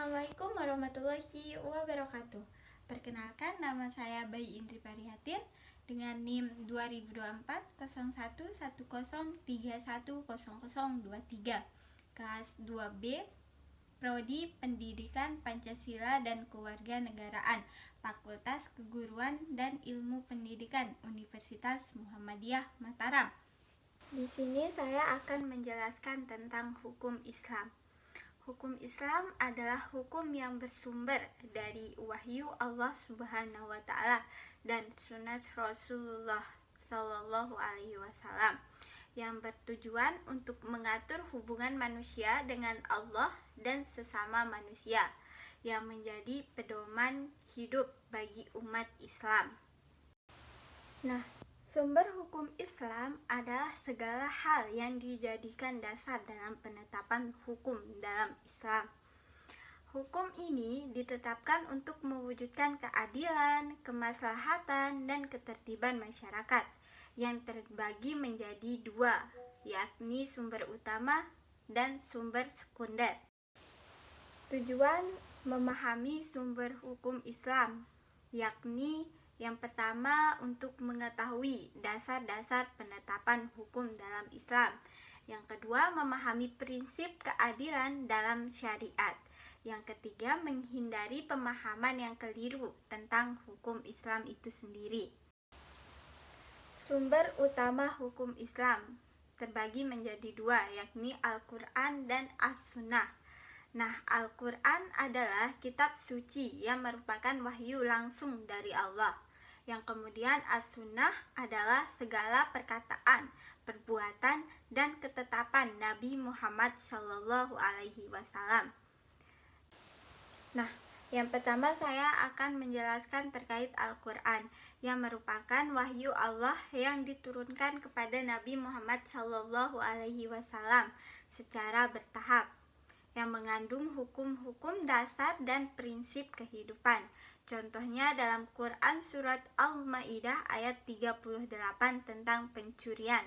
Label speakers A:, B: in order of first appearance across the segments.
A: Assalamualaikum warahmatullahi wabarakatuh. Perkenalkan, nama saya Bayi Indri Parihatin dengan NIM 2024 kelas 2B, Prodi Pendidikan Pancasila dan Kewarganegaraan, Fakultas Keguruan dan Ilmu Pendidikan, Universitas Muhammadiyah Mataram. Di sini saya akan menjelaskan tentang hukum Islam. Hukum Islam adalah hukum yang bersumber dari wahyu Allah Subhanahu wa Ta'ala dan sunat Rasulullah Shallallahu Alaihi Wasallam yang bertujuan untuk mengatur hubungan manusia dengan Allah dan sesama manusia, yang menjadi pedoman hidup bagi umat Islam. Nah, sumber hukum Islam adalah segala hal yang dijadikan dasar dalam penetapan hukum dalam Islam. Hukum ini ditetapkan untuk mewujudkan keadilan, kemaslahatan, dan ketertiban masyarakat yang terbagi menjadi dua, yakni sumber utama dan sumber sekunder. Tujuan memahami sumber hukum Islam, yakni yang pertama untuk mengetahui dasar-dasar penetapan hukum dalam Islam. Yang kedua, memahami prinsip keadilan dalam syariat. Yang ketiga, menghindari pemahaman yang keliru tentang hukum Islam itu sendiri. Sumber utama hukum Islam terbagi menjadi dua, yakni Al-Quran dan As-Sunnah. Nah, Al-Quran adalah kitab suci yang merupakan wahyu langsung dari Allah. Yang kemudian As-Sunnah adalah segala perkataan, perbuatan, dan ketetapan Nabi Muhammad Shallallahu Alaihi Wasallam. Nah, yang pertama saya akan menjelaskan terkait Al-Quran yang merupakan wahyu Allah yang diturunkan kepada Nabi Muhammad Shallallahu Alaihi Wasallam secara bertahap, yang mengandung hukum-hukum dasar dan prinsip kehidupan. Contohnya dalam Quran surat Al-Maidah ayat 38 tentang pencurian.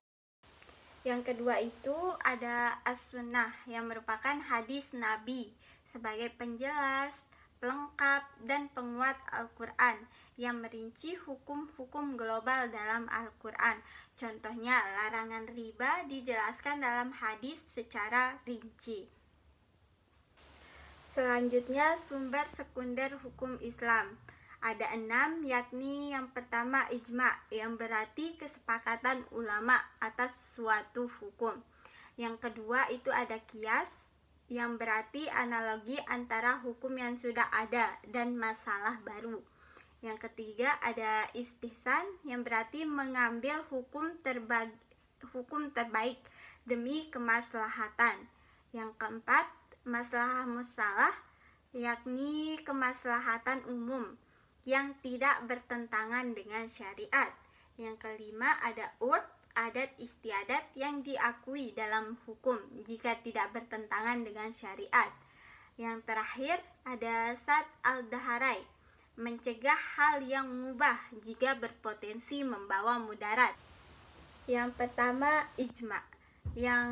A: Yang kedua itu ada As-Sunnah yang merupakan hadis Nabi sebagai penjelas, pelengkap, dan penguat Al-Quran yang merinci hukum-hukum global dalam Al-Quran. Contohnya larangan riba dijelaskan dalam hadis secara rinci. Selanjutnya sumber sekunder hukum Islam. Ada 6, yakni yang pertama ijma, yang berarti kesepakatan ulama atas suatu hukum. Yang kedua itu ada qiyas, yang berarti analogi antara hukum yang sudah ada dan masalah baru. Yang ketiga ada istihsan, yang berarti mengambil hukum terbaik demi kemaslahatan. Yang keempat maslahah musalah, yakni kemaslahatan umum yang tidak bertentangan dengan syariat. Yang kelima ada urf, adat istiadat yang diakui dalam hukum jika tidak bertentangan dengan syariat. Yang terakhir ada sad al-daharai, mencegah hal yang mubah jika berpotensi membawa mudarat. Yang pertama ijma, yang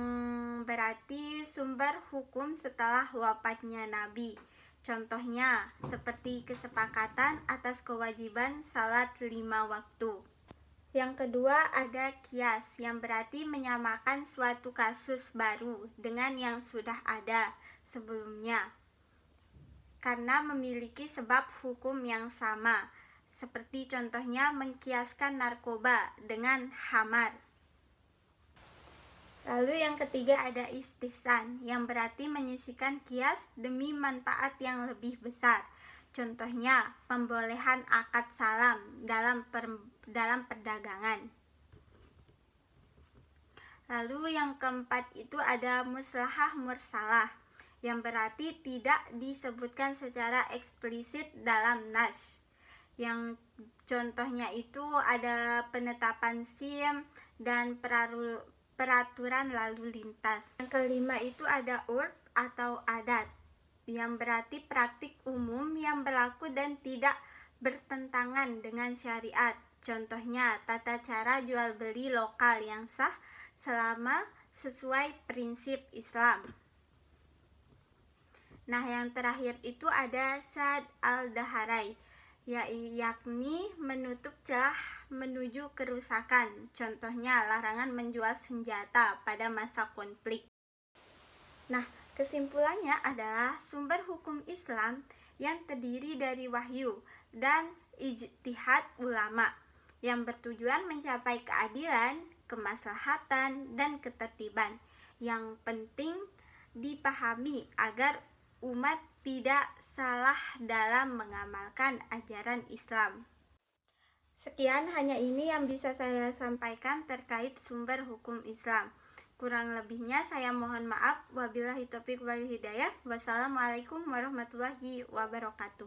A: berarti sumber hukum setelah wafatnya Nabi. Contohnya seperti kesepakatan atas kewajiban salat 5 waktu. Yang kedua ada qiyas, yang berarti menyamakan suatu kasus baru dengan yang sudah ada sebelumnya karena memiliki sebab hukum yang sama. Seperti contohnya mengkiaskan narkoba dengan khamar. Lalu yang ketiga ada istihsan, yang berarti menyisihkan qiyas demi manfaat yang lebih besar. Contohnya pembolehan akad salam dalam perdagangan. Lalu yang keempat itu ada maslahah mursalah, yang berarti tidak disebutkan secara eksplisit dalam nas. Yang contohnya itu ada penetapan SIM dan peraturan lalu lintas. Yang kelima itu ada urf atau adat, yang berarti praktik umum yang berlaku dan tidak bertentangan dengan syariat. Contohnya tata cara jual beli lokal yang sah selama sesuai prinsip Islam. Nah, yang terakhir itu ada Sadd al-Daharai, yakni menutup celah menuju kerusakan. Contohnya larangan menjual senjata pada masa konflik. Nah, kesimpulannya adalah sumber hukum Islam yang terdiri dari wahyu dan ijtihad ulama yang bertujuan mencapai keadilan, kemaslahatan, dan ketertiban. Yang penting dipahami agar umat tidak salah dalam mengamalkan ajaran Islam. Sekian, hanya ini yang bisa saya sampaikan terkait sumber hukum Islam. Kurang lebihnya saya mohon maaf. Wabillahi taufiq wal hidayah. Wassalamualaikum warahmatullahi wabarakatuh.